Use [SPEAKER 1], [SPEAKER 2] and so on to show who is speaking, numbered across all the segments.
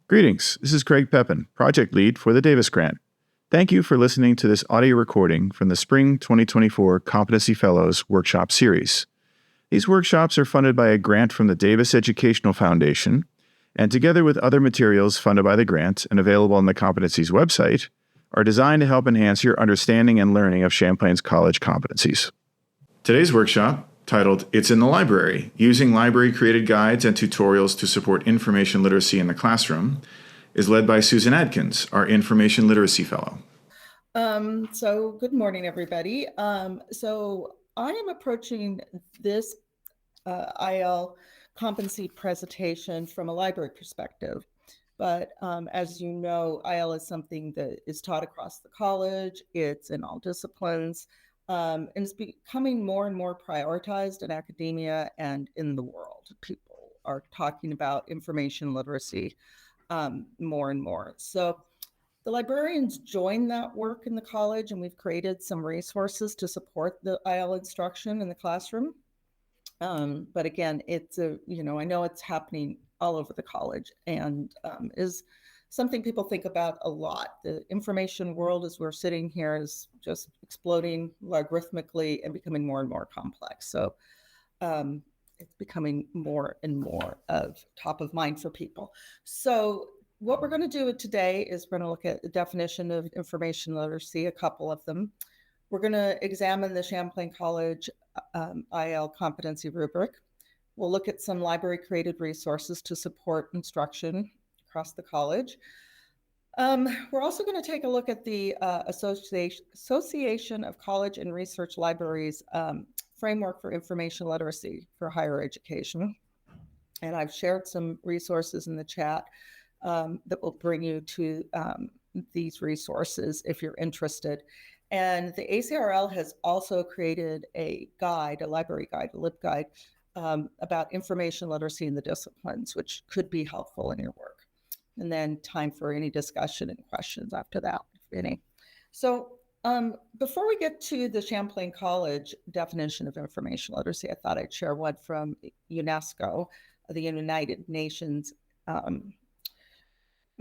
[SPEAKER 1] Greetings, this is Craig Pepin, Project Lead for the Davis Grant. Thank you for listening to this audio recording from the Spring 2024 Competency Fellows Workshop Series. These workshops are funded by a grant from the Davis Educational Foundation, and together with other materials funded by the grant and available on the Competencies website, are designed to help enhance your understanding and learning of Champlain's college competencies. Today's workshop, titled It's in the Library, Using Library-Created Guides and Tutorials to Support Information Literacy in the Classroom, is led by Susan Adkins, our Information Literacy Fellow.
[SPEAKER 2] So good morning, everybody. So I am approaching this IL competency presentation from a library perspective. But as you know, IL is something that is taught across the college. It's in all disciplines. And it's becoming more and more prioritized in academia and in the world. People are talking about information literacy more and more. So the librarians join that work in the college, and we've created some resources to support the IL instruction in the classroom. But again, it's I know it's happening all over the college and is something people think about a lot. The information world, as we're sitting here, is just exploding logarithmically and becoming more and more complex. So it's becoming more and more of top of mind for people. So what we're going to do today is we're going to look at the definition of information literacy, a couple of them. We're going to examine the Champlain College IL competency rubric. We'll look at some library-created resources to support instruction across the college. We're also going to take a look at the Association of College and Research Libraries framework for information literacy for higher education. And I've shared some resources in the chat that will bring you to these resources if you're interested. And the ACRL has also created a guide, a library guide, a LibGuide, about information literacy in the disciplines, which could be helpful in your work. And then time for any discussion and questions after that, if any. So before we get to the Champlain College definition of information literacy, I thought I'd share one from UNESCO, the United Nations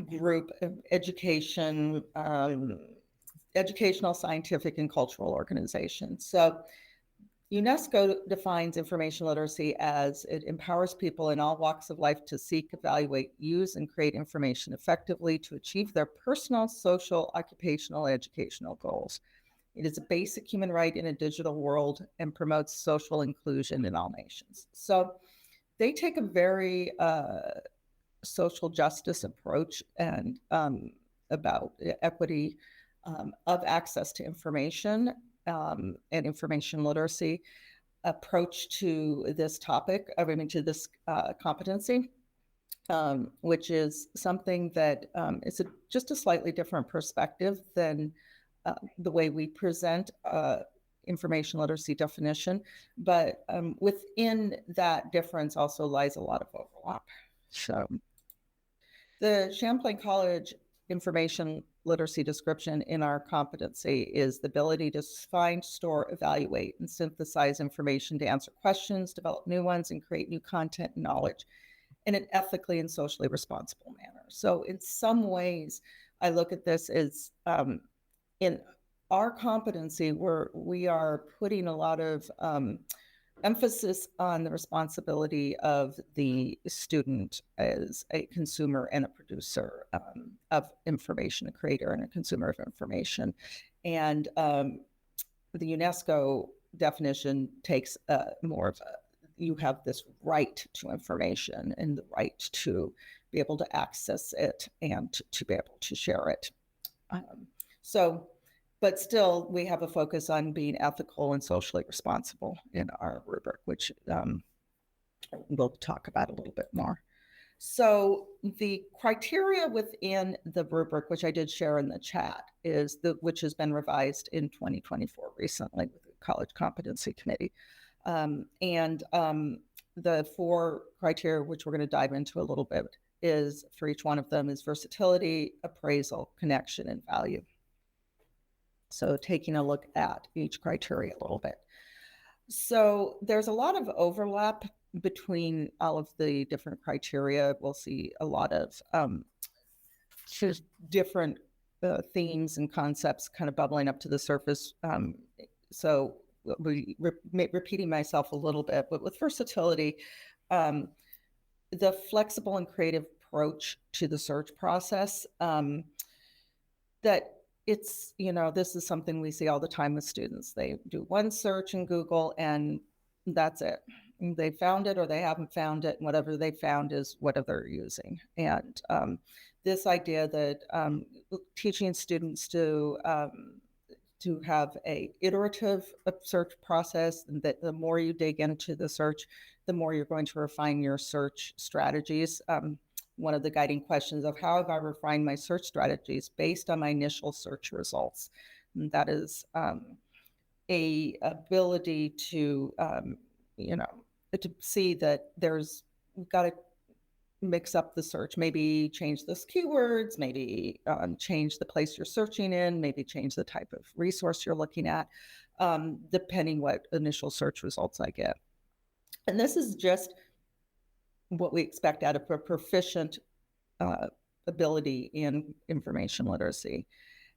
[SPEAKER 2] group of educational, scientific, and cultural organizations. So UNESCO defines information literacy as it empowers people in all walks of life to seek, evaluate, use, and create information effectively to achieve their personal, social, occupational, educational goals. It is a basic human right in a digital world and promotes social inclusion in all nations. So they take a very social justice approach and about equity of access to information and information literacy approach to this topic, to this competency, which is something that is just a slightly different perspective than the way we present information literacy definition. But within that difference also lies a lot of overlap. So the Champlain College information literacy description in our competency is the ability to find, store, evaluate, and synthesize information to answer questions, develop new ones, and create new content and knowledge in an ethically and socially responsible manner. So in some ways, I look at this as in our competency where we are putting a lot of emphasis on the responsibility of the student as a consumer and a producer of information, a creator and a consumer of information. And the UNESCO definition takes more of you have this right to information and the right to be able to access it and to be able to share it. But still, we have a focus on being ethical and socially responsible in our rubric, which we'll talk about a little bit more. So the criteria within the rubric, which I did share in the chat, which has been revised in 2024 recently with the College Competency Committee. The 4 criteria, which we're going to dive into a little bit, is for each one of them is versatility, appraisal, connection, and value. So taking a look at each criteria a little bit. So there's a lot of overlap between all of the different criteria. We'll see a lot of different themes and concepts kind of bubbling up to the surface. So repeating myself a little bit, but with versatility, the flexible and creative approach to the search process, that it's, this is something we see all the time with students. They do one search in Google and that's it. They found it or they haven't found it. And whatever they found is what they're using. And this idea that teaching students to have a iterative search process, and that the more you dig into the search, the more you're going to refine your search strategies. One of the guiding questions of how have I refined my search strategies based on my initial search results. And that is a ability to, to see that we've got to mix up the search, maybe change those keywords, maybe change the place you're searching in, maybe change the type of resource you're looking at, depending what initial search results I get. And this is just what we expect out of a proficient ability in information literacy.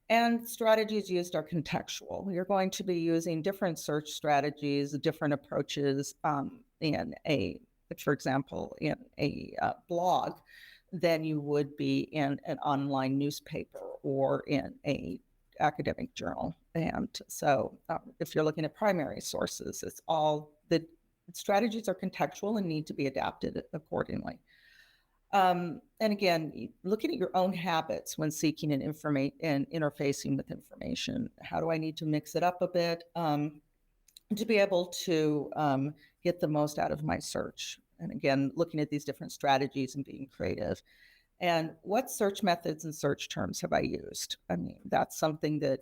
[SPEAKER 2] And strategies used are contextual. You're going to be using different search strategies, different approaches for example, in a blog than you would be in an online newspaper or in a academic journal. And so if you're looking at primary sources, it's all the strategies are contextual and need to be adapted accordingly. And again, looking at your own habits when seeking and interfacing with information. How do I need to mix it up a bit to be able to get the most out of my search? And again, looking at these different strategies and being creative. And what search methods and search terms have I used? I mean, that's something that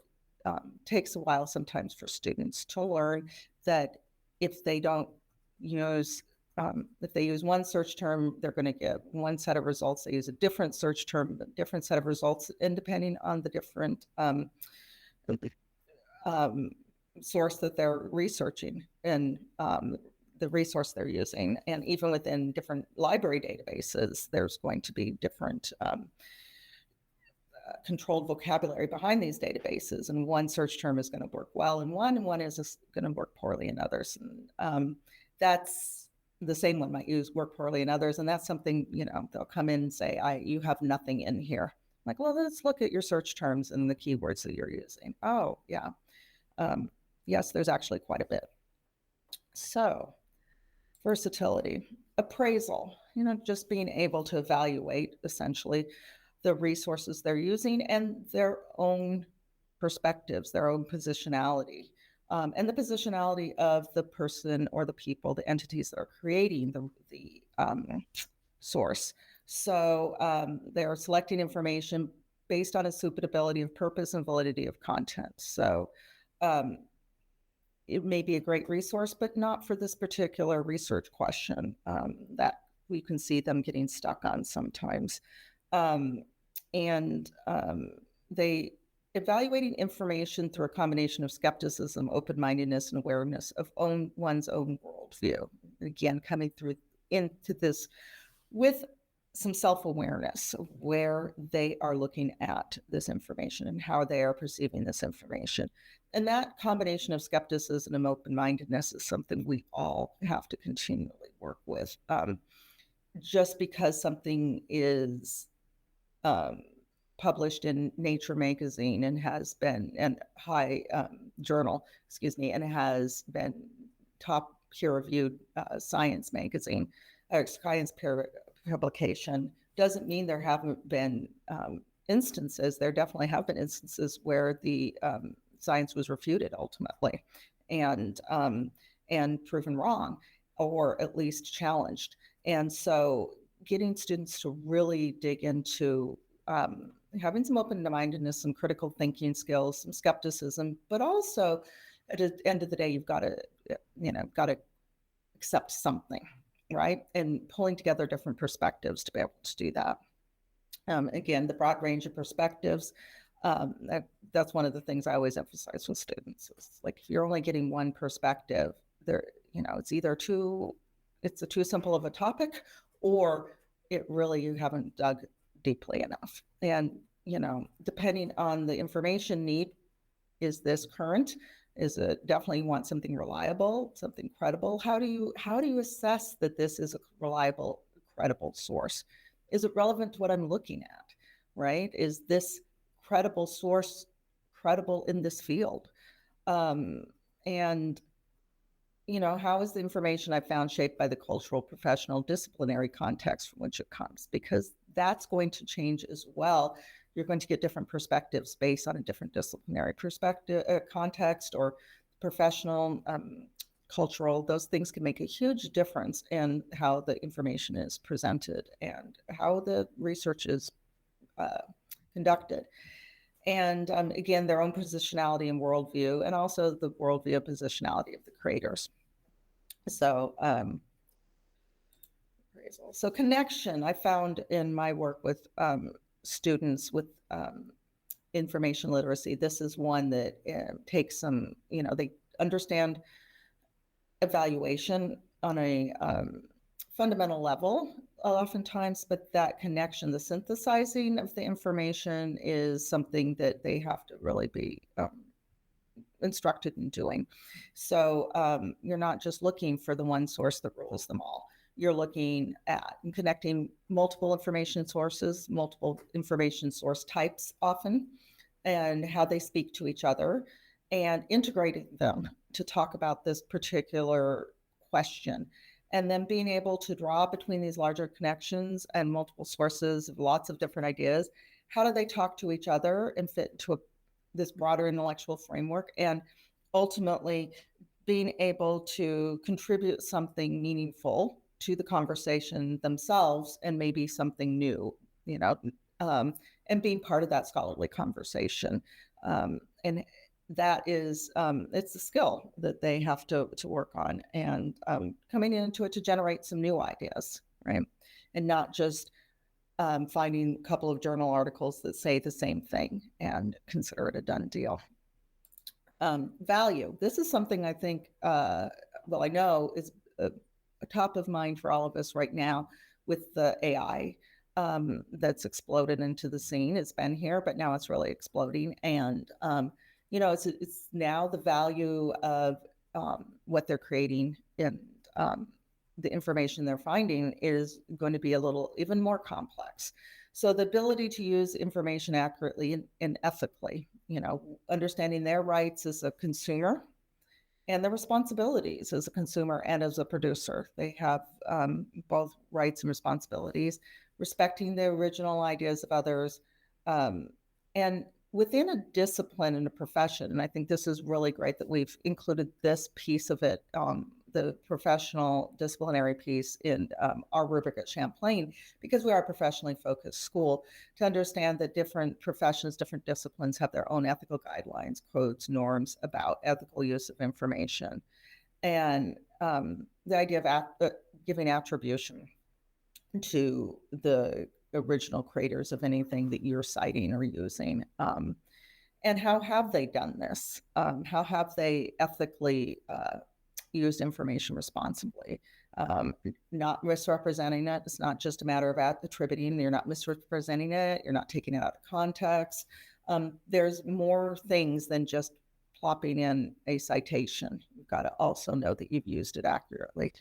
[SPEAKER 2] takes a while sometimes for students to learn, that if they don't use if they use one search term, they're going to get one set of results. They use a different search term, a different set of results, and depending on the different source that they're researching and the resource they're using. And even within different library databases, there's going to be different controlled vocabulary behind these databases. And one search term is going to work well in one, and one is going to work poorly in others. And that's the same one might work poorly in others. And that's something, they'll come in and say, you have nothing in here. I'm like, well, let's look at your search terms and the keywords that you're using. Oh, yeah. Yes, there's actually quite a bit. So versatility, appraisal, just being able to evaluate essentially the resources they're using and their own perspectives, their own positionality. And the positionality of the person or the people, the entities that are creating the source. So they're selecting information based on its suitability of purpose and validity of content. So it may be a great resource, but not for this particular research question that we can see them getting stuck on sometimes. They evaluating information through a combination of skepticism, open-mindedness, and awareness of one's own worldview. Again, coming through into this with some self-awareness of where they are looking at this information and how they are perceiving this information. And that combination of skepticism and open-mindedness is something we all have to continually work with. Just because something is published in Nature magazine and has been, and high journal, and it has been top peer-reviewed science magazine, or science peer publication, doesn't mean there haven't been instances. There definitely have been instances where the science was refuted ultimately and proven wrong, or at least challenged. And so getting students to really dig into having some open-mindedness, some critical thinking skills, some skepticism, but also at the end of the day, you've got to accept something, right? And pulling together different perspectives to be able to do that. Again, the broad range of perspectives, that's one of the things I always emphasize with students. It's like, if you're only getting one perspective, it's either too simple of a topic, or you haven't dug deeply enough. And, depending on the information need, is this current? Is it definitely want something reliable, something credible? How do you assess that this is a reliable, credible source? Is it relevant to what I'm looking at? Right? Is this credible source credible in this field? And how is the information I found shaped by the cultural, professional, disciplinary context from which it comes? Because that's going to change as well. You're going to get different perspectives based on a different disciplinary perspective, context, or professional, cultural. Those things can make a huge difference in how the information is presented and how the research is conducted. And again, their own positionality and worldview, and also the worldview and positionality of the creators. So, so connection, I found in my work with students with information literacy, this is one that takes some, they understand evaluation on a fundamental level oftentimes, but that connection, the synthesizing of the information, is something that they have to really be instructed in doing. So you're not just looking for the one source that rules them all. You're looking at and connecting multiple information sources, multiple information source types often, and how they speak to each other, and integrating them to talk about this particular question. And then being able to draw between these larger connections and multiple sources of lots of different ideas. How do they talk to each other and fit into this broader intellectual framework? And ultimately being able to contribute something meaningful to the conversation themselves, and maybe something new, and being part of that scholarly conversation. And that is, it's a skill that they have to work on, and coming into it to generate some new ideas, right? And not just finding a couple of journal articles that say the same thing and consider it a done deal. Value. This is something I think, I know is top of mind for all of us right now with the AI that's exploded into the scene. It's been here, but now it's really exploding. And, it's now the value of what they're creating, and the information they're finding is going to be a little even more complex. So the ability to use information accurately and ethically, understanding their rights as a consumer and the responsibilities as a consumer and as a producer. They have both rights and responsibilities, respecting the original ideas of others, and within a discipline and a profession. And I think this is really great that we've included this piece of it, the professional disciplinary piece, in our rubric at Champlain, because we are a professionally focused school, to understand that different professions, different disciplines have their own ethical guidelines, codes, norms about ethical use of information. And the idea of giving attribution to the original creators of anything that you're citing or using. And how have they done this? How have they ethically used information responsibly? Not misrepresenting it. It's not just a matter of attributing. You're not misrepresenting it. You're not taking it out of context. There's more things than just plopping in a citation. You've got to also know that you've used it accurately.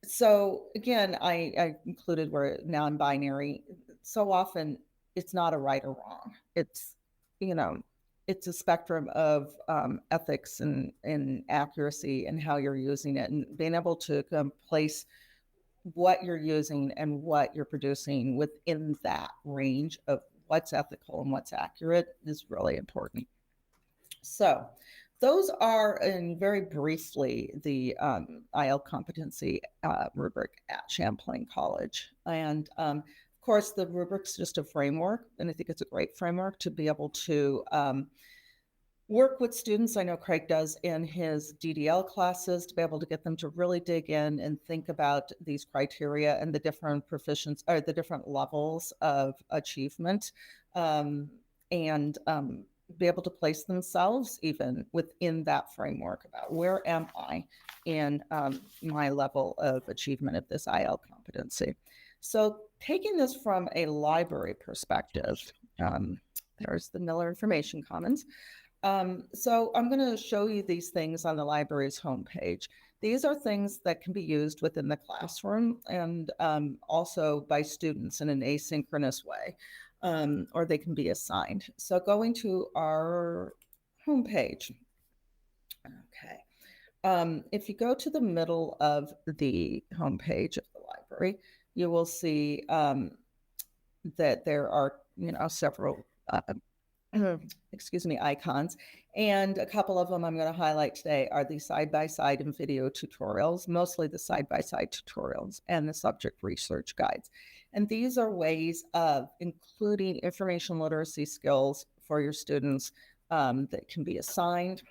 [SPEAKER 2] So again, I included where non-binary. So often it's not a right or wrong. It's, it's a spectrum of ethics and accuracy and how you're using it, and being able to place what you're using and what you're producing within that range of what's ethical and what's accurate is really important. So those are, in very briefly, the IL competency rubric at Champlain College. And of course, the rubric's just a framework, and I think it's a great framework to be able to work with students. I know Craig does in his DDL classes, to be able to get them to really dig in and think about these criteria and the different proficiency, or the different levels of achievement, and be able to place themselves even within that framework about where am I in my level of achievement of this IL competency. So taking this from a library perspective, there's the Miller Information Commons. So I'm going to show you these things on the library's homepage. These are things that can be used within the classroom and also by students in an asynchronous way, or they can be assigned. So going to our homepage. Okay. If you go to the middle of the homepage of the library, you will see that there are, several excuse me, icons. And a couple of them I'm going to highlight today are the side-by-side and video tutorials, mostly the side-by-side tutorials and the subject research guides. And these are ways of including information literacy skills for your students that can be assigned.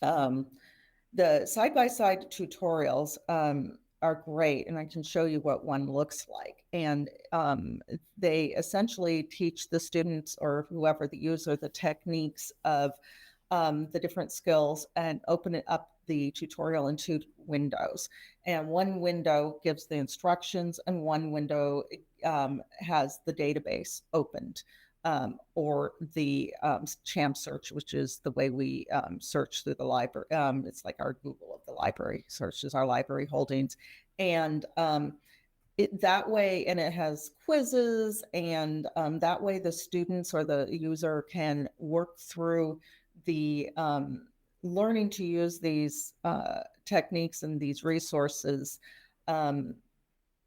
[SPEAKER 2] The side-by-side tutorials are great, and I can show you what one looks like. And they essentially teach the students or whoever the user the techniques of the different skills and open it up the tutorial in two windows. And one window gives the instructions and one window has the database opened. Or the Champ search, which is the way we search through the library. It's like our Google of the library, searches our library holdings. And that way, and it has quizzes, and that way the students or the user can work through the learning to use these techniques and these resources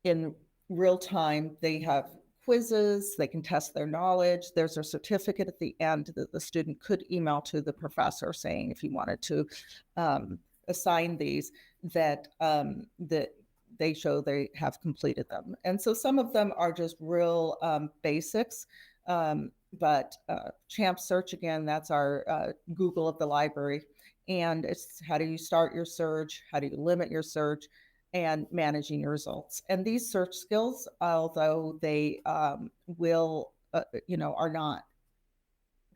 [SPEAKER 2] in real time. They have quizzes, they can test their knowledge. There's a certificate at the end that the student could email to the professor saying if he wanted to assign these, that they show they have completed them. And so some of them are just real basics, but Champ Search, again, that's our Google of the library. And it's how do you start your search? How do you limit your search? And managing your results. And these search skills, although they will, are not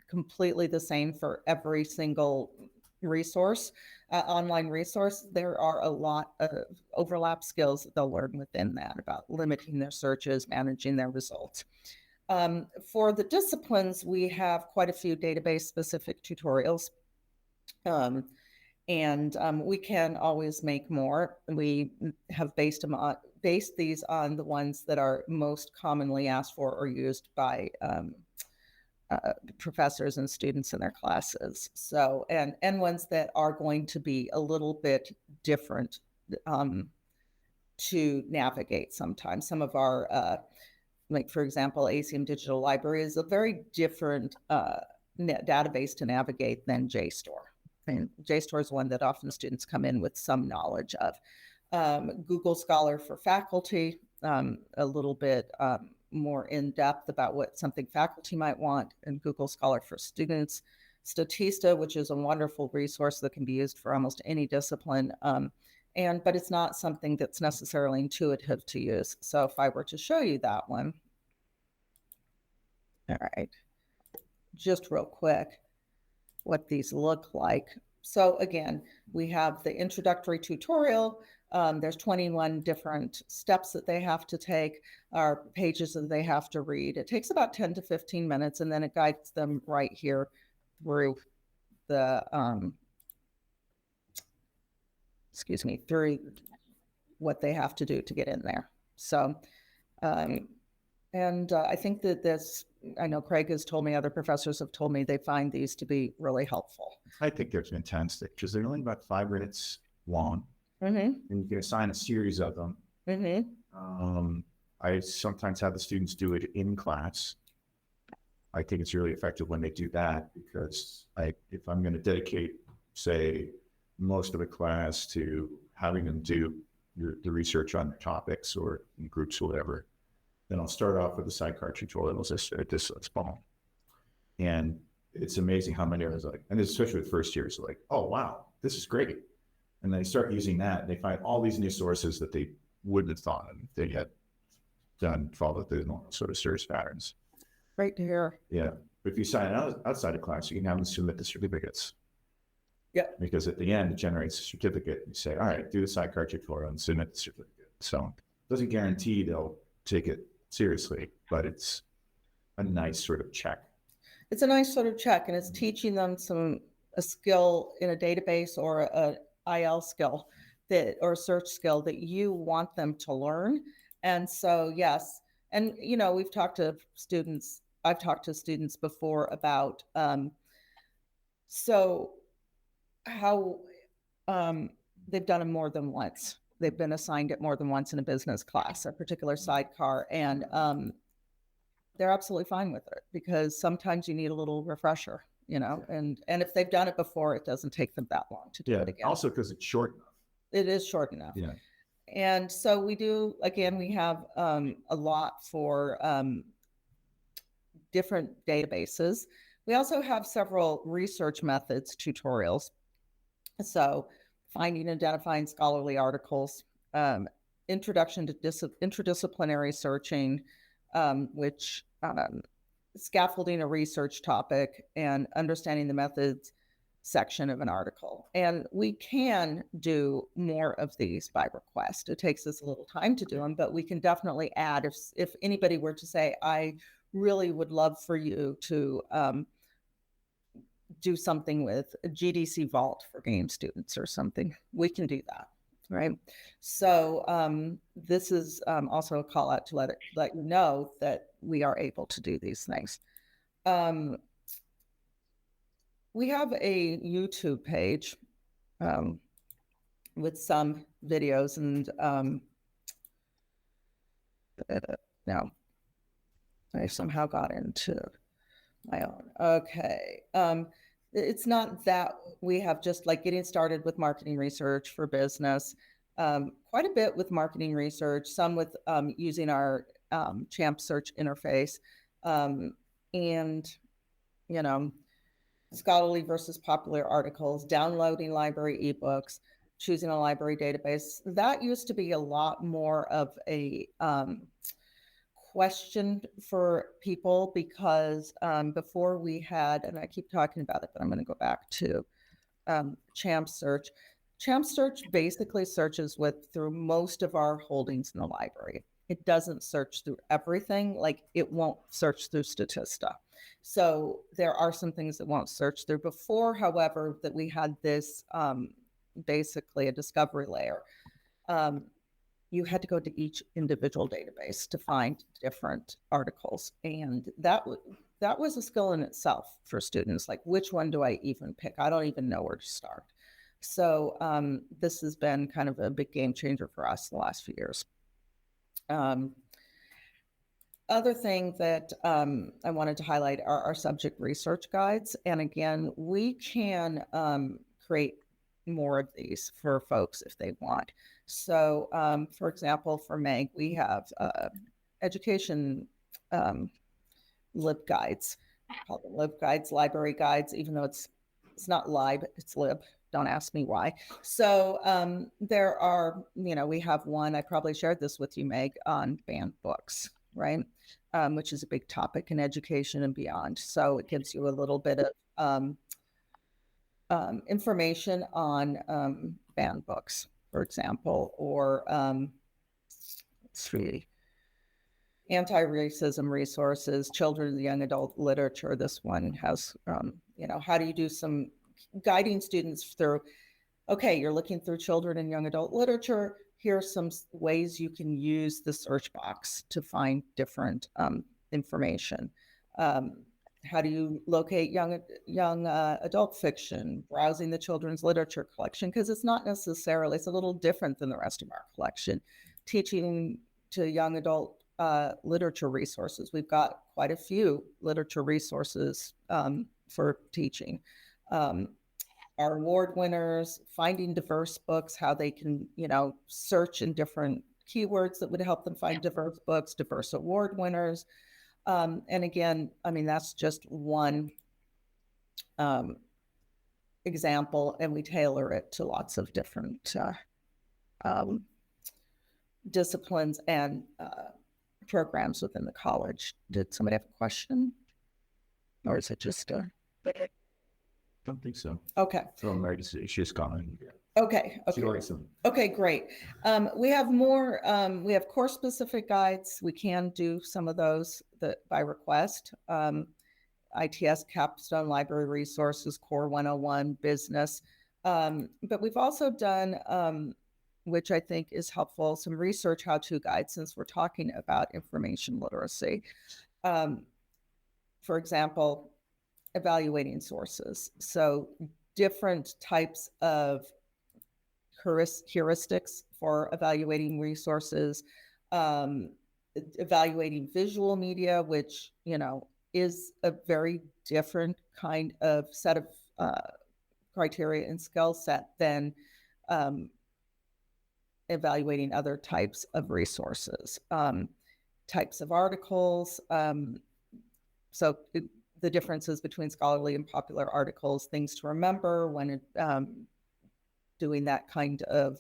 [SPEAKER 2] completely the same for every single resource, online resource, there are a lot of overlap skills that they'll learn within that about limiting their searches, managing their results. For the disciplines, we have quite a few database-specific tutorials. And we can always make more. We have based these on the ones that are most commonly asked for or used by professors and students in their classes. So, and ones that are going to be a little bit different to navigate sometimes. Some of our, like for example, ACM Digital Library is a very different database to navigate than JSTOR. And JSTOR is one that often students come in with some knowledge of. Google Scholar for faculty, a little bit more in depth about what something faculty might want, and Google Scholar for students. Statista, which is a wonderful resource that can be used for almost any discipline, but it's not something that's necessarily intuitive to use. So if I were to show you that one, all right, just real quick, what these look like. So again, we have the introductory tutorial. There's 21 different steps that they have to take, or pages that they have to read. It takes about 10 to 15 minutes, and then it guides them right here through the, through what they have to do to get in there. So, I think that this, I know Craig has told me, other professors have told me they find these to be really helpful.
[SPEAKER 1] I think they're fantastic because they're only about 5 minutes long,
[SPEAKER 2] Mm-hmm.
[SPEAKER 1] and you can assign a series of them.
[SPEAKER 2] Mm-hmm.
[SPEAKER 1] I sometimes have the students do it in class. I think it's really effective when they do that because if I'm going to dedicate, say, most of a class to having them do the research on topics or in groups or whatever, then I'll start off with the sidecar tutorials at this small. And it's amazing how many are like, and especially with first years, like, oh, wow, this is great. And they start using that, and they find all these new sources that they wouldn't have thought of if they had followed the normal sort of search patterns.
[SPEAKER 2] Great to hear.
[SPEAKER 1] Yeah. But if you sign outside of class, you can have them submit the certificates.
[SPEAKER 2] Yeah.
[SPEAKER 1] Because at the end, it generates a certificate. You say, all right, do the sidecar tutorial and submit the certificate. So it doesn't guarantee they'll take it seriously, but it's a nice sort of check.
[SPEAKER 2] It's a nice sort of check, and it's teaching them a skill in a database or a IL skill or a search skill that you want them to learn. And so, yes, and we've talked to students. I've talked to students before about so how they've done it more than once. They've been assigned it more than once in a business class, a particular sidecar, and they're absolutely fine with it because sometimes you need a little refresher, and if they've done it before, it doesn't take them that long to do it again.
[SPEAKER 1] Also because it's short enough.
[SPEAKER 2] It is short enough.
[SPEAKER 1] Yeah.
[SPEAKER 2] And so we have a lot for different databases. We also have several research methods tutorials. So finding and identifying scholarly articles, introduction to interdisciplinary searching, which scaffolding a research topic, and understanding the methods section of an article. And we can do more of these by request. It takes us a little time to do them, but we can definitely add if anybody were to say, I really would love for you to do something with a GDC Vault for game students or something, we can do that. Right. So this is also a call out to let you know that we are able to do these things. We have a YouTube page with some videos, and now I somehow got into my own. Okay. It's not that we have just like getting started with marketing research for business, quite a bit with marketing research, some with using our Champ search interface, and, scholarly versus popular articles, downloading library ebooks, choosing a library database. That used to be a lot more of a question for people because before we had, and I keep talking about it, but I'm going to go back to Champ Search. Champ Search basically searches through most of our holdings in the library. It doesn't search through everything, like it won't search through Statista. So there are some things that won't search through. Before, however, that we had this basically a discovery layer. You had to go to each individual database to find different articles. And that was a skill in itself for students. Like, which one do I even pick? I don't even know where to start. So this has been kind of a big game changer for us the last few years. Other thing that I wanted to highlight are our subject research guides. And again, we can create more of these for folks if they want. So, for example, for Meg, we have education lib guides, called them lib guides, library guides, even though it's not lib, it's lib. Don't ask me why. So there are, we have one, I probably shared this with you, Meg, on banned books, right? Which is a big topic in education and beyond. So it gives you a little bit of information on banned books, for example, or anti-racism resources, children and young adult literature. This one has, how do you do some guiding students through, okay, you're looking through children and young adult literature. Here are some ways you can use the search box to find different information. How do you locate young adult fiction, browsing the children's literature collection? Because it's a little different than the rest of our collection. Teaching to young adult literature resources. We've got quite a few literature resources for teaching. Our award winners, finding diverse books, how they can, search in different keywords that would help them find diverse books, diverse award winners. And again, that's just one example, and we tailor it to lots of different disciplines and programs within the college. Did somebody have a question? Or is it just
[SPEAKER 1] I don't think so.
[SPEAKER 2] Okay.
[SPEAKER 1] So Mary, she's gone.
[SPEAKER 2] Okay. Okay, great. We have more, we have course specific guides. We can do some of those by request. ITS Capstone Library Resources, Core 101, Business. But we've also done, which I think is helpful, some research how-to guides since we're talking about information literacy. For example, evaluating sources. So different types of heuristics for evaluating resources, evaluating visual media, which, is a very different kind of set of criteria and skill set than evaluating other types of resources, types of articles. So the differences between scholarly and popular articles, things to remember when doing that kind of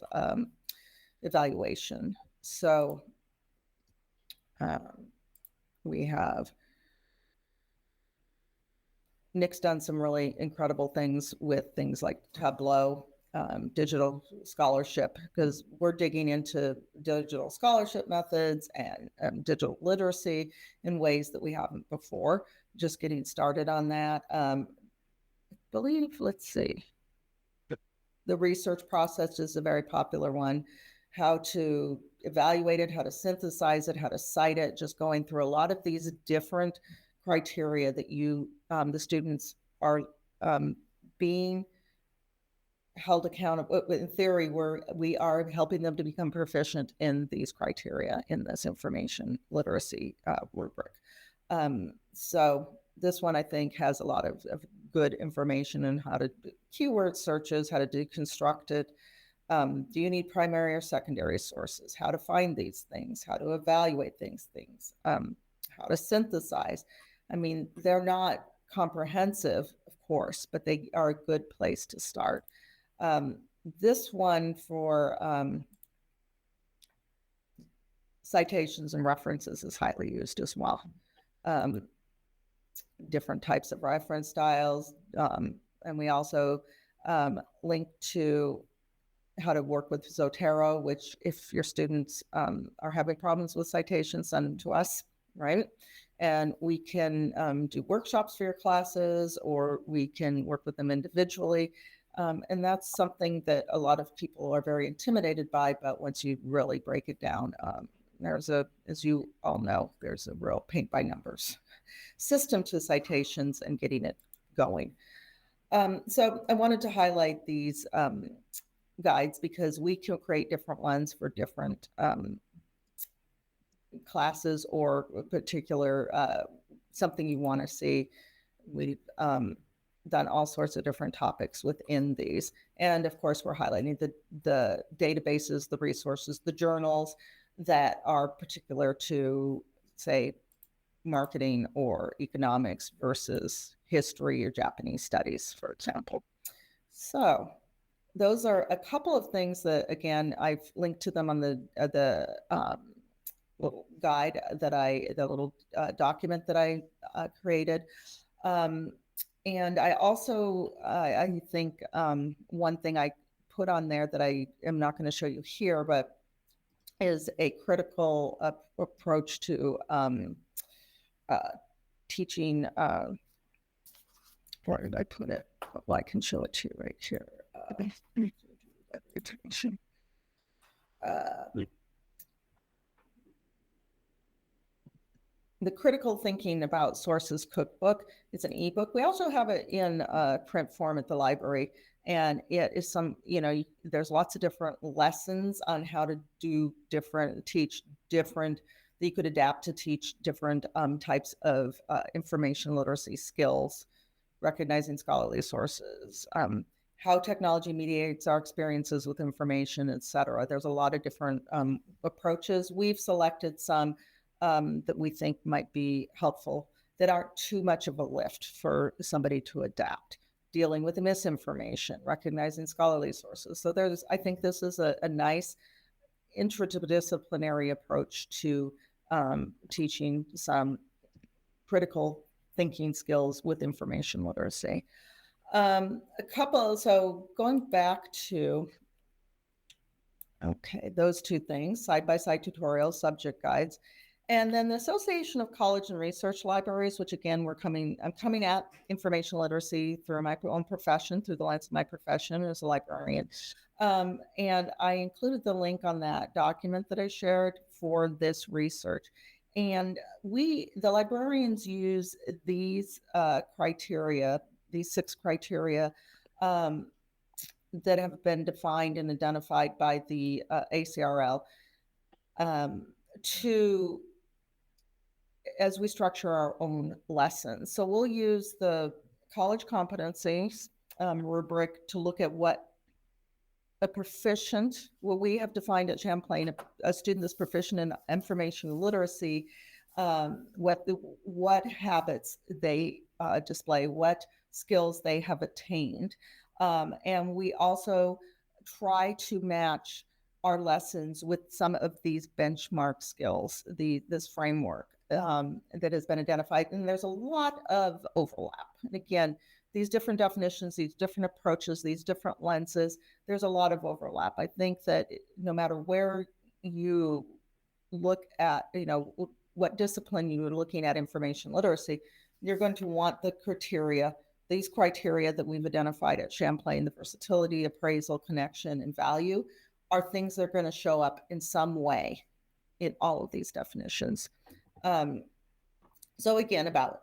[SPEAKER 2] evaluation. So we have Nick's done some really incredible things with things like Tableau, digital scholarship, because we're digging into digital scholarship methods and digital literacy in ways that we haven't before. Just getting started on that. Let's see. The research process is a very popular one. How to evaluate it, how to synthesize it, how to cite it, just going through a lot of these different criteria that the students are being held accountable. In theory, we are helping them to become proficient in these criteria in this information literacy rubric. So this one, I think, has a lot of good information on how to do keyword searches, how to deconstruct it. Do you need primary or secondary sources? How to find these things? How to evaluate things? How to synthesize? I mean, they're not comprehensive, of course, but they are a good place to start. This one for citations and references is highly used as well. Different types of reference styles. And we also link to how to work with Zotero, which if your students are having problems with citations, send them to us, right? And we can do workshops for your classes, or we can work with them individually. And that's something that a lot of people are very intimidated by, but once you really break it down, as you all know, there's a real paint by numbers system to citations and getting it going. So I wanted to highlight these guides because we can create different ones for different classes or a particular something you want to see. We've done all sorts of different topics within these. And of course, we're highlighting the databases, the resources, the journals that are particular to, say, marketing or economics versus history or Japanese studies, for example. So those are a couple of things that, again, I've linked to them on the little guide the little document that I created. And I also, I think one thing I put on there that I am not going to show you here, but is a critical approach to teaching. Where did I put it? Well, I can show it to you right here. The Critical Thinking About Sources Cookbook. It's an ebook. We also have it in print form at the library. And it is there's lots of different lessons on how to teach different, that you could adapt to teach different types of information literacy skills, recognizing scholarly sources, how technology mediates our experiences with information, et cetera. There's a lot of different approaches. We've selected some that we think might be helpful, that aren't too much of a lift for somebody to adapt. Dealing with the misinformation, recognizing scholarly sources. So I think this is a nice interdisciplinary approach to teaching some critical thinking skills with information literacy. So going back to Okay, those two things, side-by-side tutorials, subject guides. And then the Association of College and Research Libraries, which again, I'm coming at information literacy through my own profession, through the lens of my profession as a librarian. And I included the link on that document that I shared for this research. And the librarians use these criteria, these 6 criteria, that have been defined and identified by the ACRL to as we structure our own lessons. So we'll use the college competencies rubric to look at what we have defined at Champlain, a student that's proficient in information literacy, what habits they display, what skills they have attained. And we also try to match our lessons with some of these benchmark skills, this framework that has been identified. And there's a lot of overlap. And again, these different definitions, these different approaches, these different lenses, there's a lot of overlap. I think that no matter where you look at, what discipline you're looking at information literacy, you're going to want these criteria that we've identified at Champlain, the versatility, appraisal, connection, and value, are things that are going to show up in some way in all of these definitions. So again, about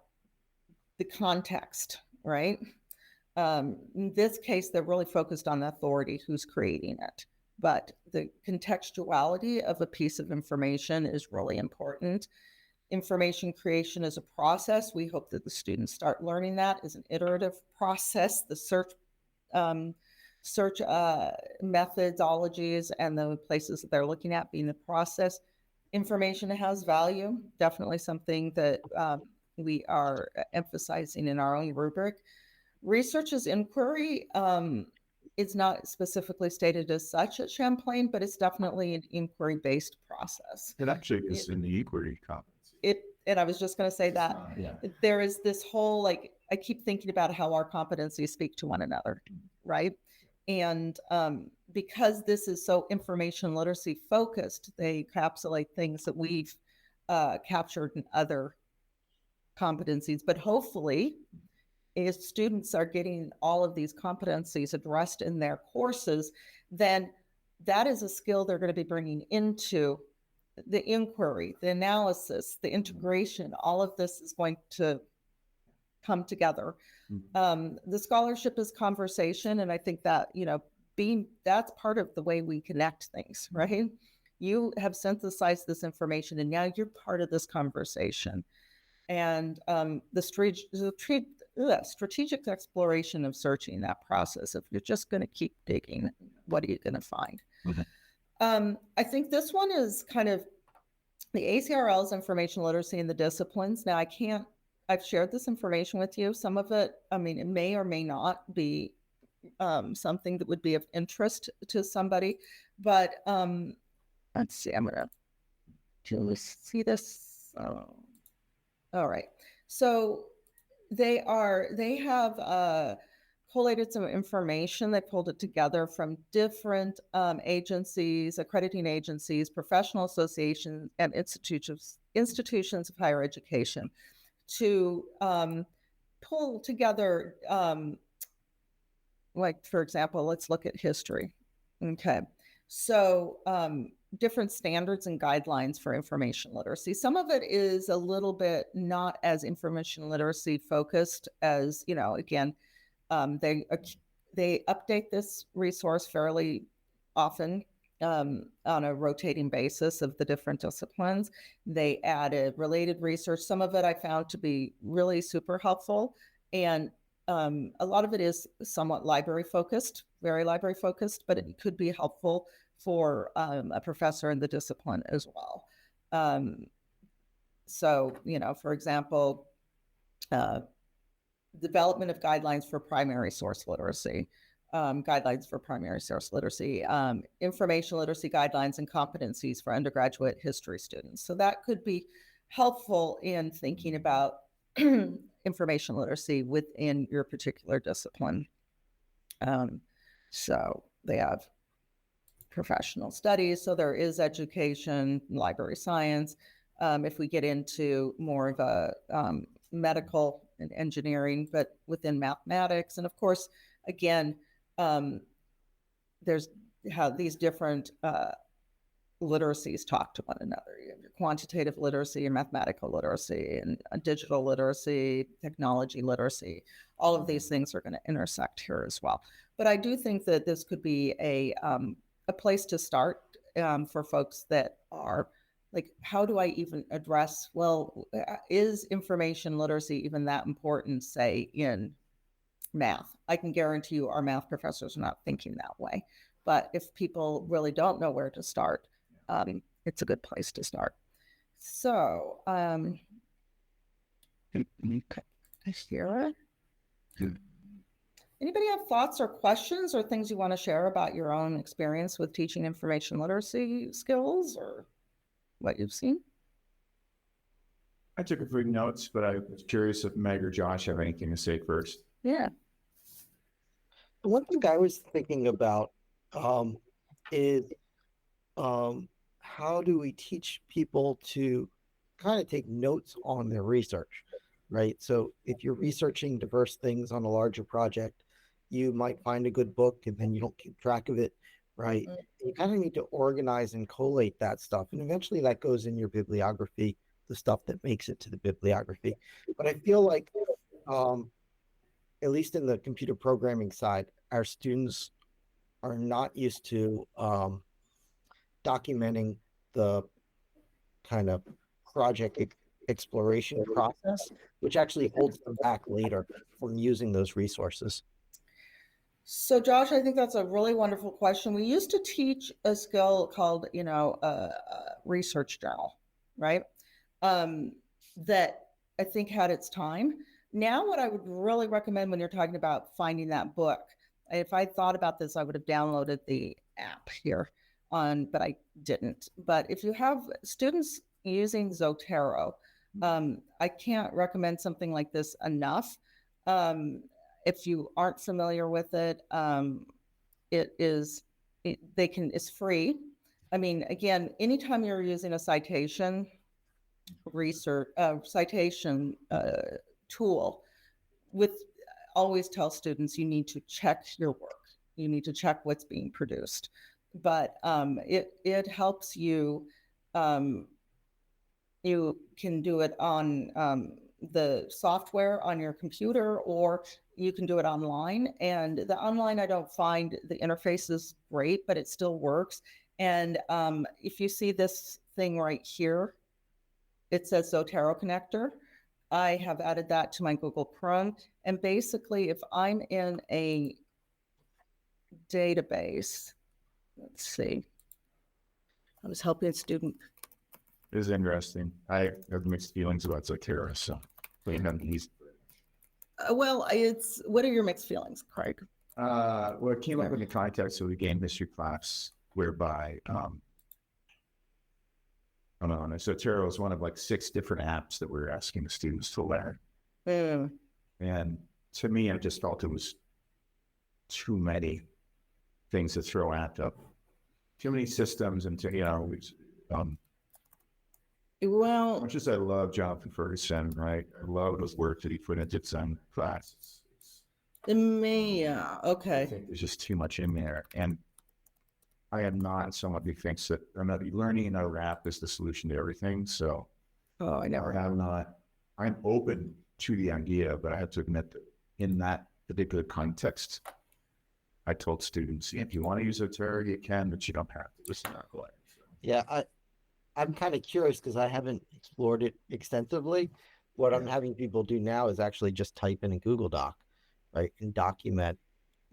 [SPEAKER 2] the context, right? In this case, they're really focused on the authority who's creating it. But the contextuality of a piece of information is really important. Information creation is a process. We hope that the students start learning that as an iterative process. The search methodologies and the places that they're looking at being the process. Information has value, definitely something that we are emphasizing in our own rubric. Research is inquiry. It's not specifically stated as such at Champlain, but it's definitely an inquiry-based process.
[SPEAKER 1] It actually is in the inquiry competency.
[SPEAKER 2] And I was just going to say that there is this whole, I keep thinking about how our competencies speak to one another, right? And because this is so information literacy focused, they encapsulate things that we've captured in other competencies. But hopefully, if students are getting all of these competencies addressed in their courses, then that is a skill they're going to be bringing into the inquiry, the analysis, the integration. All of this is going to come together. The scholarship is conversation, and I think that that's part of the way we connect things, right? You have synthesized this information, and now you're part of this conversation. And the strategic exploration of searching, that process. If you're just going to keep digging, what are you going to find? Okay. I think this one is kind of the ACRL's information literacy in the disciplines. Now, I've shared this information with you. Some of it, it may or may not be something that would be of interest to somebody, but let's see, I'm going to see this. All right. So they have collated some information. They pulled it together from different agencies, accrediting agencies, professional associations, and institutions of higher education to pull together, for example, let's look at history. Okay. So different standards and guidelines for information literacy. Some of it is a little bit not as information literacy focused as, again, they update this resource fairly often on a rotating basis of the different disciplines. They added related research. Some of it I found to be really super helpful. And a lot of it is somewhat library focused, very library focused, but it could be helpful for a professor in the discipline as well. So, for example, development of guidelines for primary source literacy, information literacy guidelines and competencies for undergraduate history students. So that could be helpful in thinking about information literacy within your particular discipline. So they have professional studies. So there is education, library science. If we get into more of a medical and engineering, but within mathematics. And of course, again, there's how these different literacies talk to one another. You have your quantitative literacy and mathematical literacy and digital literacy, technology literacy. All of these things are going to intersect here as well. But I do think that this could be a place to start for folks that are like, how do I even address, well, is information literacy even that important, say, in math? I can guarantee you our math professors are not thinking that way. But if people really don't know where to start, it's a good place to start. So, anybody have thoughts or questions or things you want to share about your own experience with teaching information literacy skills or what you've seen?
[SPEAKER 1] I took a few notes, but I was curious if Meg or Josh have anything to say first.
[SPEAKER 2] Yeah.
[SPEAKER 3] One thing I was thinking about is how do we teach people to kind of take notes on their research, right? So if you're researching diverse things on a larger project, you might find a good book and then you don't keep track of it, right? Mm-hmm. You kind of need to organize and collate that stuff. And eventually that goes in your bibliography, the stuff that makes it to the bibliography. But I feel like, at least in the computer programming side, our students are not used to documenting the kind of project exploration process, which actually holds them back later from using those resources.
[SPEAKER 2] So, Josh, I think that's a really wonderful question. We used to teach a skill called, research journal, right? That I think had its time. Now, what I would really recommend when you're talking about finding that book, if I thought about this, I would have downloaded the app here but I didn't. But if you have students using Zotero, I can't recommend something like this enough. If you aren't familiar with it, it's free. I mean, again, anytime you're using a citation tool, always tell students you need to check your work. You need to check what's being produced. But it helps you. You can do it on the software on your computer, or you can do it online. And the online, I don't find the interface is great, but it still works. And if you see this thing right here, it says Zotero connector. I have added that to my Google Chrome. And basically, if I'm in a database, let's see, I was helping a student.
[SPEAKER 1] It is interesting. I have mixed feelings about Zotero, so
[SPEAKER 2] what are your mixed feelings, Craig?
[SPEAKER 1] Well, it came up in the context of the game history class, whereby Zotero is one of like 6 different apps that we're asking the students to learn. And to me, I just felt it was too many things to throw at them. Too many systems, and as much as I love Jonathan Ferguson, right? I love those work that he put into some classes.
[SPEAKER 2] Okay.
[SPEAKER 1] I think there's just too much in there. And I am not someone who thinks that learning another app is the solution to everything. So I'm open to the idea, but I have to admit that in that particular context, I told students, if you want to use Zotero, you can, but you don't have to. It's not like so.
[SPEAKER 3] Yeah, I'm kind of curious because I haven't explored it extensively. What I'm having people do now is actually just type in a Google Doc, right, and document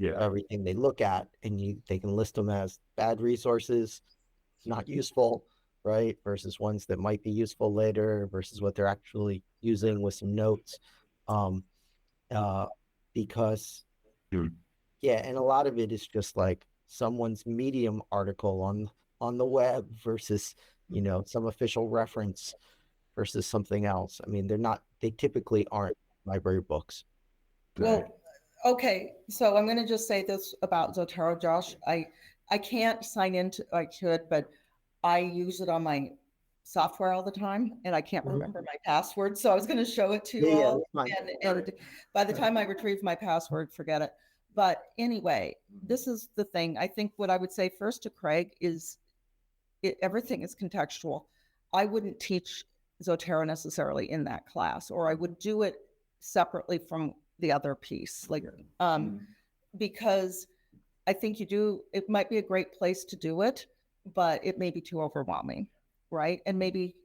[SPEAKER 3] everything they look at, and they can list them as bad resources, not useful, right, versus ones that might be useful later, versus what they're actually using with some notes, because and a lot of it is just like someone's Medium article on the web versus some official reference versus something else. I mean, they typically aren't library books.
[SPEAKER 2] Well, okay. So I'm going to just say this about Zotero, Josh. I can't sign into, I could, but I use it on my software all the time and I can't remember my password. So I was going to show it to you
[SPEAKER 3] Yeah,
[SPEAKER 2] all.
[SPEAKER 3] that's fine.
[SPEAKER 2] And by the time I retrieve my password, forget it. But anyway, this is the thing. I think what I would say first to Craig is everything is contextual. I wouldn't teach Zotero necessarily in that class, or I would do it separately from the other piece, like because I think it might be a great place to do it, but it may be too overwhelming, right? And maybe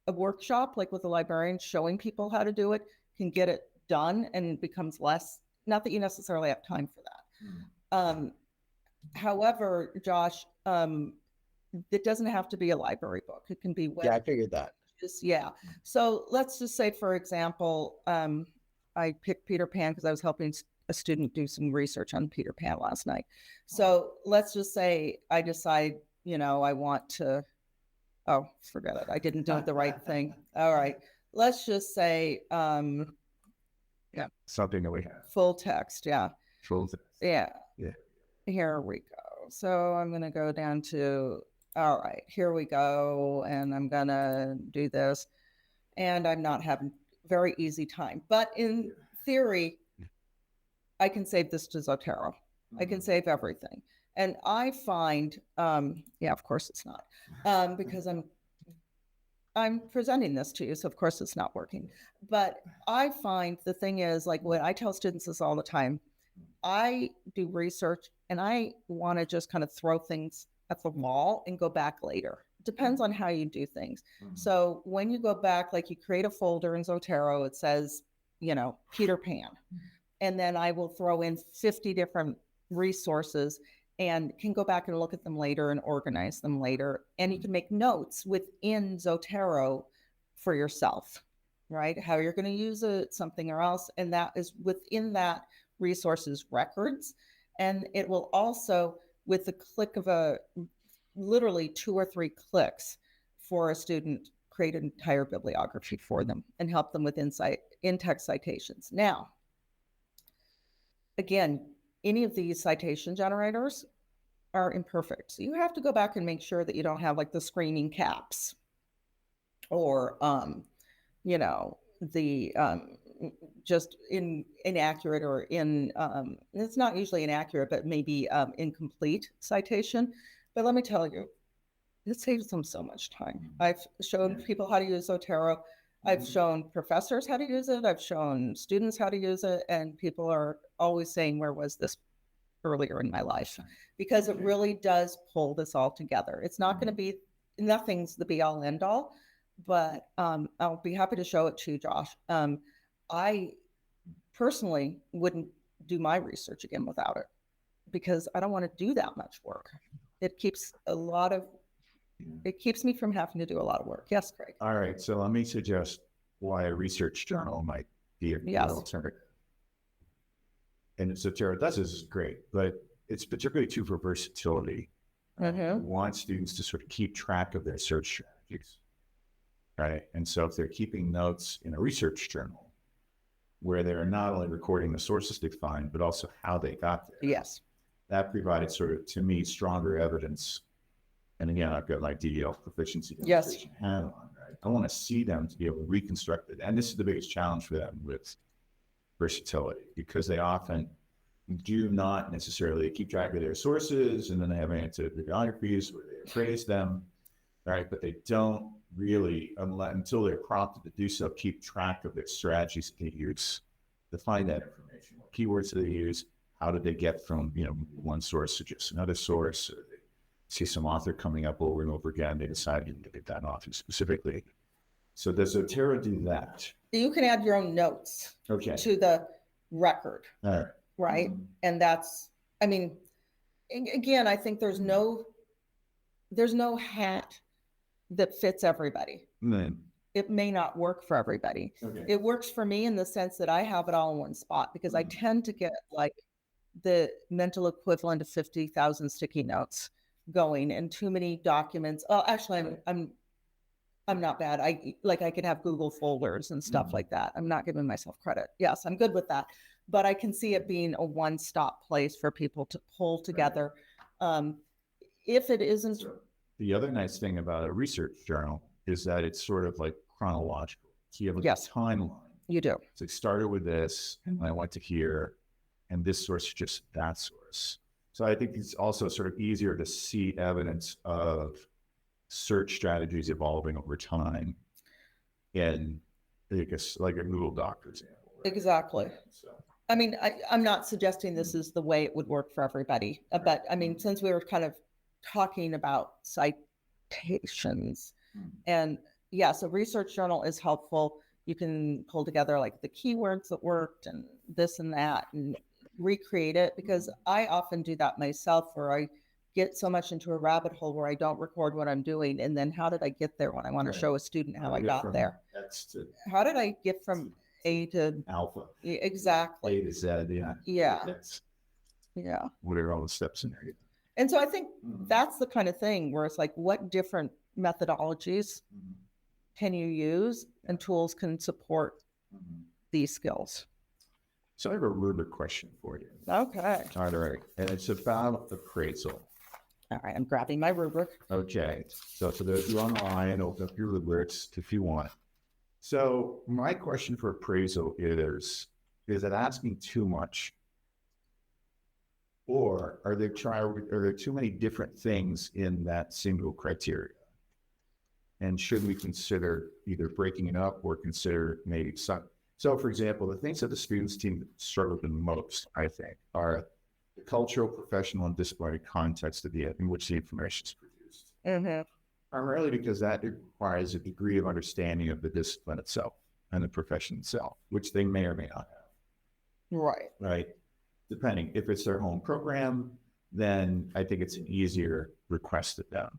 [SPEAKER 2] a workshop, like with a librarian, showing people how to do it can get it done and becomes less, not that you necessarily have time for that. However, Josh, it doesn't have to be a library book. It can be
[SPEAKER 3] Yeah, I figured that.
[SPEAKER 2] yeah. So let's just say, for example, I picked Peter Pan because I was helping a student do some research on Peter Pan last night. So let's just say I decide, I want to, oh, forget it. I didn't do the right thing. All right. Let's just say,
[SPEAKER 1] Yeah, something that we have.
[SPEAKER 2] Full text. Yeah.
[SPEAKER 1] Full text.
[SPEAKER 2] Yeah.
[SPEAKER 1] Yeah.
[SPEAKER 2] Here we go. So I'm going to go down to, all right, here we go. And I'm going to do this. And I'm not having very easy time. But in theory, I can save this to Zotero. I can save everything. And I find, yeah, of course it's not, because I'm presenting this to you. So of course it's not working. But I find the thing is, like, when I tell students this all the time, I do research and I want to just kind of throw things at the wall and go back later. It depends on how you do things. So when you go back, like you create a folder in Zotero, it says, Peter Pan. And then I will throw in 50 different resources and can go back and look at them later and organize them later. And you can make notes within Zotero for yourself, right? How you're going to use it, something or else. And that is within that resources records. And it will also, with the click of literally 2 or 3 clicks for a student, create an entire bibliography for them and help them with in-text citations. Now, again, any of these citation generators are imperfect. So you have to go back and make sure that you don't have like the screaming caps or, the just inaccurate or it's not usually inaccurate, but maybe incomplete citation. But let me tell you, it saves them so much time. I've shown people how to use Zotero. I've shown professors how to use it. I've shown students how to use it. And people are always saying, where was this earlier in my life? Because it really does pull this all together. It's not going to be, nothing's the be all end all, but I'll be happy to show it to you, Josh. I personally wouldn't do my research again without it because I don't want to do that much work. It keeps me from having to do a lot of work. Yes, Craig.
[SPEAKER 1] All right. So let me suggest why a research journal might be an alternative. And Zotero does this is great, but it's particularly true for versatility. We want students to sort of keep track of their search strategies, right? And so if they're keeping notes in a research journal, where they're not only recording the sources they find, but also how they got there.
[SPEAKER 2] Yes.
[SPEAKER 1] That provided sort of, to me, stronger evidence. And again, I've got my DEL proficiency demonstration hat on, right? I want to see them to be able to reconstruct it. And this is the biggest challenge for them with versatility, because they often do not necessarily keep track of their sources, and then they have annotated bibliographies where they appraise them, right? But they don't really, until they're prompted to do so, keep track of their strategies they use to find that information. What keywords do they use? How did they get from one source to just another source? Or they see some author coming up over and over again, they decide to get that author specifically. So does Zotero do that?
[SPEAKER 2] You can add your own notes to the record.
[SPEAKER 1] All right.
[SPEAKER 2] Right. And that's, again, I think there's no hat that fits everybody. It may not work for everybody. It works for me in the sense that I have it all in one spot, because I tend to get like the mental equivalent of 50,000 sticky notes going and too many documents. Oh, actually, I'm not bad. I could have Google folders and stuff like that. I'm not giving myself credit. Yes, I'm good with that. But I can see it being a one-stop place for people to pull together if it isn't,
[SPEAKER 1] The other nice thing about a research journal is that it's sort of like chronological. So you have a
[SPEAKER 2] yes,
[SPEAKER 1] timeline.
[SPEAKER 2] you do.
[SPEAKER 1] So it started with this, and I went to here, and this source is just that source. So I think it's also sort of easier to see evidence of search strategies evolving over time in, I guess, like a Google Doc, for example. Right?
[SPEAKER 2] Exactly.
[SPEAKER 1] So,
[SPEAKER 2] I mean, I'm not suggesting this is the way it would work for everybody, but I mean, since we were kind of talking about citations, and yeah, so research journal is helpful. You can pull together like the keywords that worked and this and that and recreate it, because I often do that myself, where I get so much into a rabbit hole where I don't record what I'm doing. And then how did I get there when I want to show a student how I got there? How did I get from A to
[SPEAKER 1] alpha?
[SPEAKER 2] Exactly.
[SPEAKER 1] A to Z, yeah.
[SPEAKER 2] Yeah.
[SPEAKER 1] That's,
[SPEAKER 2] Yeah.
[SPEAKER 1] what are all the steps in there?
[SPEAKER 2] And so I think that's the kind of thing where it's like, what different methodologies can you use, and tools can support these skills?
[SPEAKER 1] So I have a rubric question for you.
[SPEAKER 2] Okay.
[SPEAKER 1] All right. And it's about appraisal.
[SPEAKER 2] All right. I'm grabbing my rubric.
[SPEAKER 1] Okay. So for those who are online, open up your rubrics if you want. So my question for appraisal is it asking too much? Or are there too many different things in that single criteria? And should we consider either breaking it up or consider maybe some? So, for example, the things that the students team struggle the most, I think, are the cultural, professional, and disciplinary context in which the information is produced.
[SPEAKER 2] Mm-hmm.
[SPEAKER 1] Primarily because that requires a degree of understanding of the discipline itself and the profession itself, which they may or may not have.
[SPEAKER 2] Right.
[SPEAKER 1] Right. Depending. If it's their home program, then I think it's an easier request to them.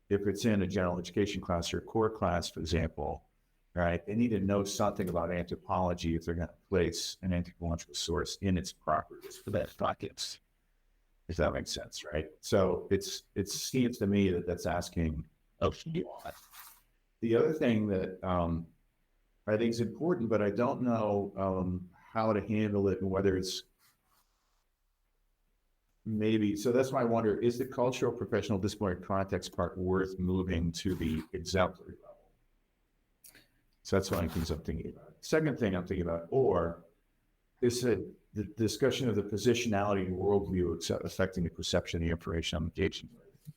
[SPEAKER 1] If it's in a general education class or a core class, for example, right, they need to know something about anthropology if they're going to place an anthropological source in its properties for that context, if that makes sense, right? So it seems to me that that's asking a lot. The other thing that I think is important, but I don't know how to handle it and whether it's maybe, so that's why I wonder, is the cultural, professional, disciplinary context part worth moving to the exemplary level? So that's one of the things I'm thinking about. Second thing I'm thinking about, or is the discussion of the positionality and worldview affecting the perception of the information I'm engaging with.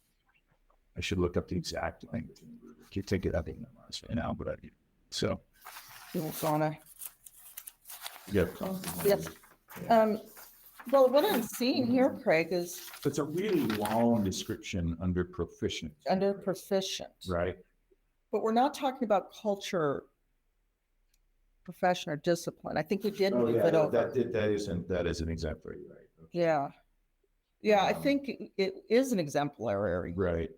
[SPEAKER 1] I should look up the exact language. Can't take it up right now, but I do. So.
[SPEAKER 2] You want
[SPEAKER 1] Yeah.
[SPEAKER 2] Yes. Well, what I'm seeing here, Craig, is
[SPEAKER 1] it's a really long description under proficient.
[SPEAKER 2] Under proficient.
[SPEAKER 1] Right.
[SPEAKER 2] But we're not talking about culture, profession, or discipline. I think we did move it over.
[SPEAKER 1] That is an exemplary, right? Okay.
[SPEAKER 2] Yeah. Yeah, I think it is an exemplary.
[SPEAKER 1] Right.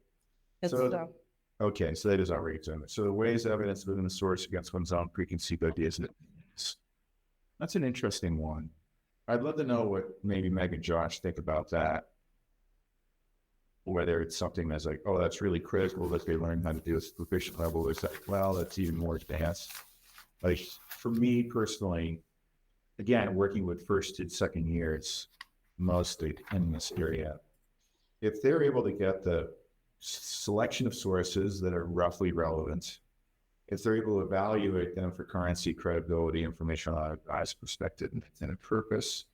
[SPEAKER 1] Okay, so that is already exemplary. So the ways evidence within the source against one's own preconceived ideas. That's an interesting one. I'd love to know what maybe Meg and Josh think about that. Whether it's something that's like, oh, that's really critical that they learn how to do this proficient level. It's like, well, that's even more advanced. Like for me personally, again, working with first and second years, mostly in this area, if they're able to get the selection of sources that are roughly relevant, if they're able to evaluate them for currency, credibility, information on a bias perspective and a purpose,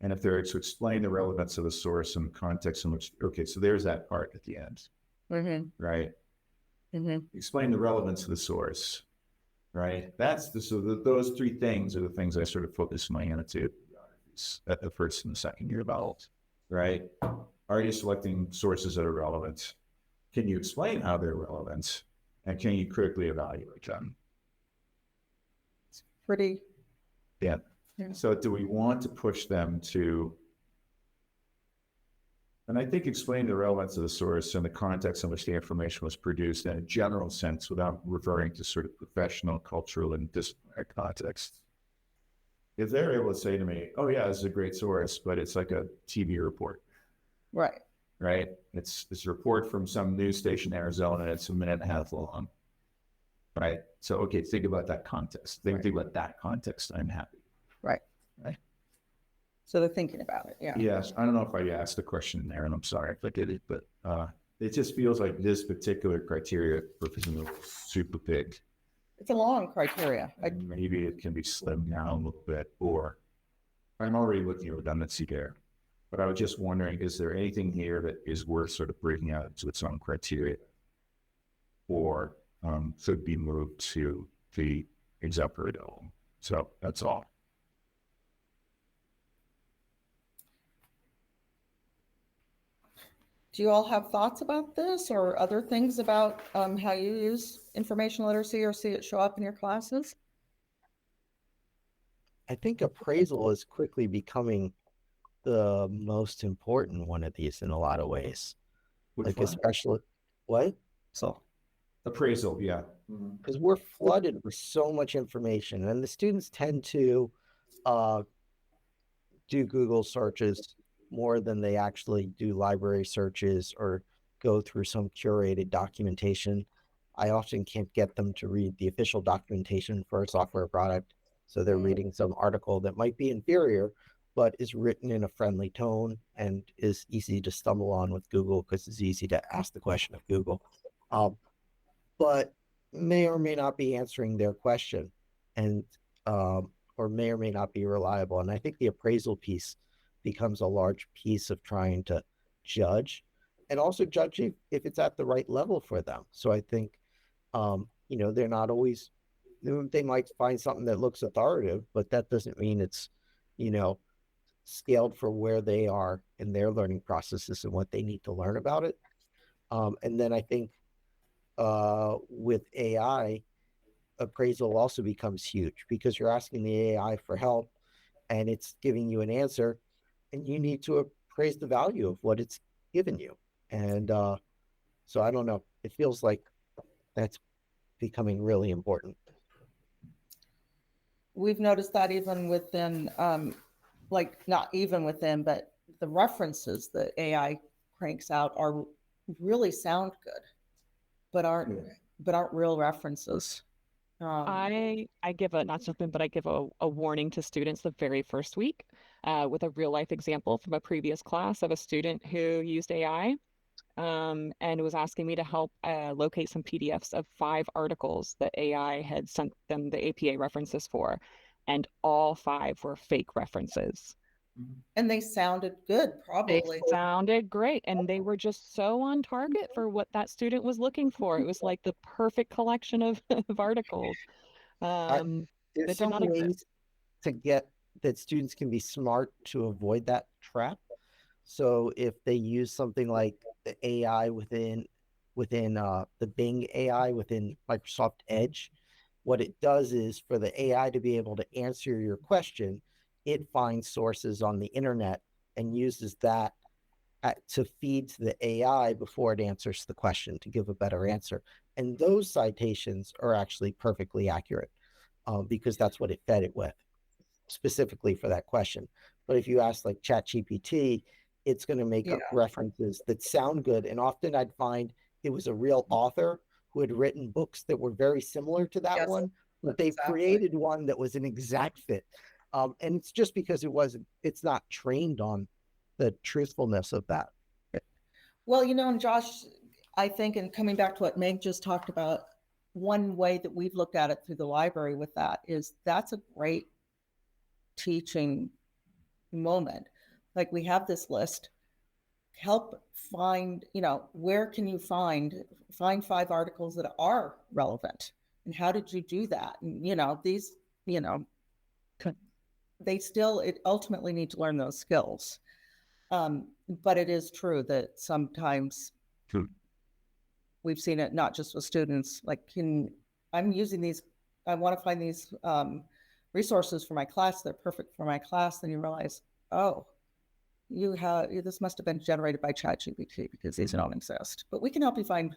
[SPEAKER 1] and if they're to explain the relevance of the source and the context in which, okay, so there's that part at the end, right? Explain the relevance of the source, right? Those three things are the things I sort of focus my attitude at the first and the second year about, right? Are you selecting sources that are relevant? Can you explain how they're relevant? And can you critically evaluate them?
[SPEAKER 2] It's pretty.
[SPEAKER 1] Yeah. So do we want to push them to, and I think explain the relevance of the source and the context in which the information was produced in a general sense without referring to sort of professional, cultural, and disciplinary context. If they're able to say to me, oh yeah, this is a great source, but it's like a TV report.
[SPEAKER 2] Right.
[SPEAKER 1] Right? It's a report from some news station in Arizona, and it's a minute and a half long. Right? So, okay, think about that context. Think about that context. I'm happy.
[SPEAKER 2] Right.
[SPEAKER 1] Right.
[SPEAKER 2] So they're thinking about it. Yeah.
[SPEAKER 1] Yes, I don't know if I asked the question there, and I'm sorry if I did it, but it just feels like this particular criteria for is super big.
[SPEAKER 2] It's a long criteria.
[SPEAKER 1] And maybe it can be slimmed down a little bit, or I'm already looking at redundancy there. But I was just wondering, is there anything here that is worth sort of breaking out into its own criteria, or should be moved to the exemplary level? So that's all.
[SPEAKER 2] Do you all have thoughts about this or other things about how you use information literacy or see it show up in your classes?
[SPEAKER 3] I think appraisal is quickly becoming the most important one of these in a lot of ways.
[SPEAKER 1] Which
[SPEAKER 3] like
[SPEAKER 1] one?
[SPEAKER 3] especially what?
[SPEAKER 2] So
[SPEAKER 1] Appraisal, yeah.
[SPEAKER 3] Because we're flooded with so much information, and the students tend to do Google searches more than they actually do library searches or go through some curated documentation. I often can't get them to read the official documentation for a software product. So they're reading some article that might be inferior, but is written in a friendly tone and is easy to stumble on with Google because it's easy to ask the question of Google. But may or may not be answering their question, and or may or may not be reliable. And I think the appraisal piece becomes a large piece of trying to judge, and also judge if it's at the right level for them. So I think, they're not always, they might find something that looks authoritative, but that doesn't mean it's, scaled for where they are in their learning processes and what they need to learn about it. And then I think with AI, appraisal also becomes huge because you're asking the AI for help and it's giving you an answer, and you need to appraise the value of what it's given you. And so I don't know. It feels like that's becoming really important.
[SPEAKER 2] we've noticed that even within, like not even within, but the references that AI cranks out are really sound good, but aren't real references.
[SPEAKER 4] I give a not something, but I give a warning to students the very first week with a real life example from a previous class of a student who used AI and was asking me to help locate some PDFs of 5 articles that AI had sent them the APA references for, and all 5 were fake references.
[SPEAKER 2] And they sounded good,
[SPEAKER 4] They
[SPEAKER 2] probably.
[SPEAKER 4] sounded great, and they were just so on target for what that student was looking for. It was like the perfect collection of, of articles that
[SPEAKER 3] There's
[SPEAKER 4] did
[SPEAKER 3] some
[SPEAKER 4] not exist.
[SPEAKER 3] ways to get that students can be smart to avoid that trap. So if they use something like the AI within the Bing AI within Microsoft Edge, what it does is for the AI to be able to answer your question, it finds sources on the internet and uses that to feed to the AI before it answers the question to give a better answer. And those citations are actually perfectly accurate because that's what it fed it with specifically for that question. But if you ask like ChatGPT, it's going to make up references that sound good. And often I'd find it was a real author who had written books that were very similar to that one, but they've created one that was an exact fit. And it's just because it's not trained on the truthfulness of that.
[SPEAKER 2] Well, and Josh, I think, and coming back to what Meg just talked about, one way that we've looked at it through the library with that is that's a great teaching moment. Like we have this list, help find, where can you find 5 articles that are relevant, and how did you do that? And these, they still ultimately need to learn those skills. But it is true that sometimes we've seen it not just with students, like I'm using these, I want to find these resources for my class, they're perfect for my class, then you realize, oh, this must have been generated by ChatGPT because these don't exist. But we can help you find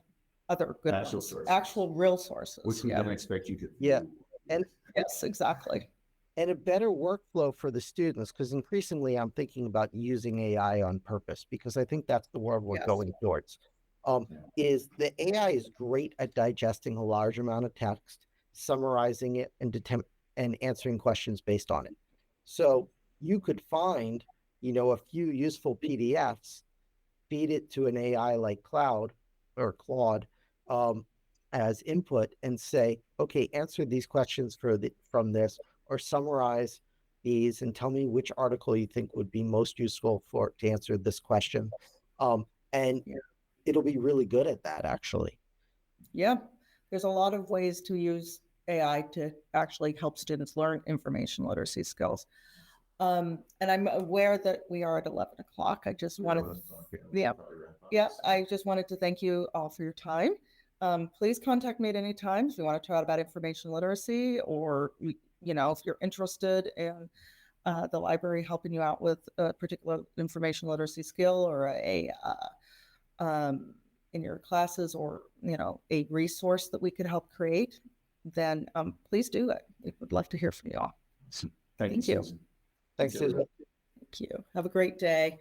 [SPEAKER 2] other good ones, actual real sources.
[SPEAKER 1] Which we don't expect you to.
[SPEAKER 3] Yeah. And
[SPEAKER 2] yes, exactly.
[SPEAKER 3] And a better workflow for the students, because increasingly I'm thinking about using AI on purpose, because I think that's the world we're going towards. Is the AI is great at digesting a large amount of text, summarizing it, and answering questions based on it. So you could find, a few useful PDFs, feed it to an AI like Claude, as input, and say, okay, answer these questions from this, or summarize these and tell me which article you think would be most useful to answer this question. And
[SPEAKER 2] Yeah.
[SPEAKER 3] it'll be really good at that, actually.
[SPEAKER 2] Yeah, there's a lot of ways to use AI to actually help students learn information literacy skills. And I'm aware that we are at 11 o'clock. I just wanted, I just wanted to thank you all for your time. Please contact me at any time if you want to chat about information literacy, or, if you're interested in the library helping you out with a particular information literacy skill, or in your classes, or, a resource that we could help create, then please do it. We would love to hear from you all. Thank you.
[SPEAKER 3] Thanks, Susan.
[SPEAKER 2] Thank you. Have a great day.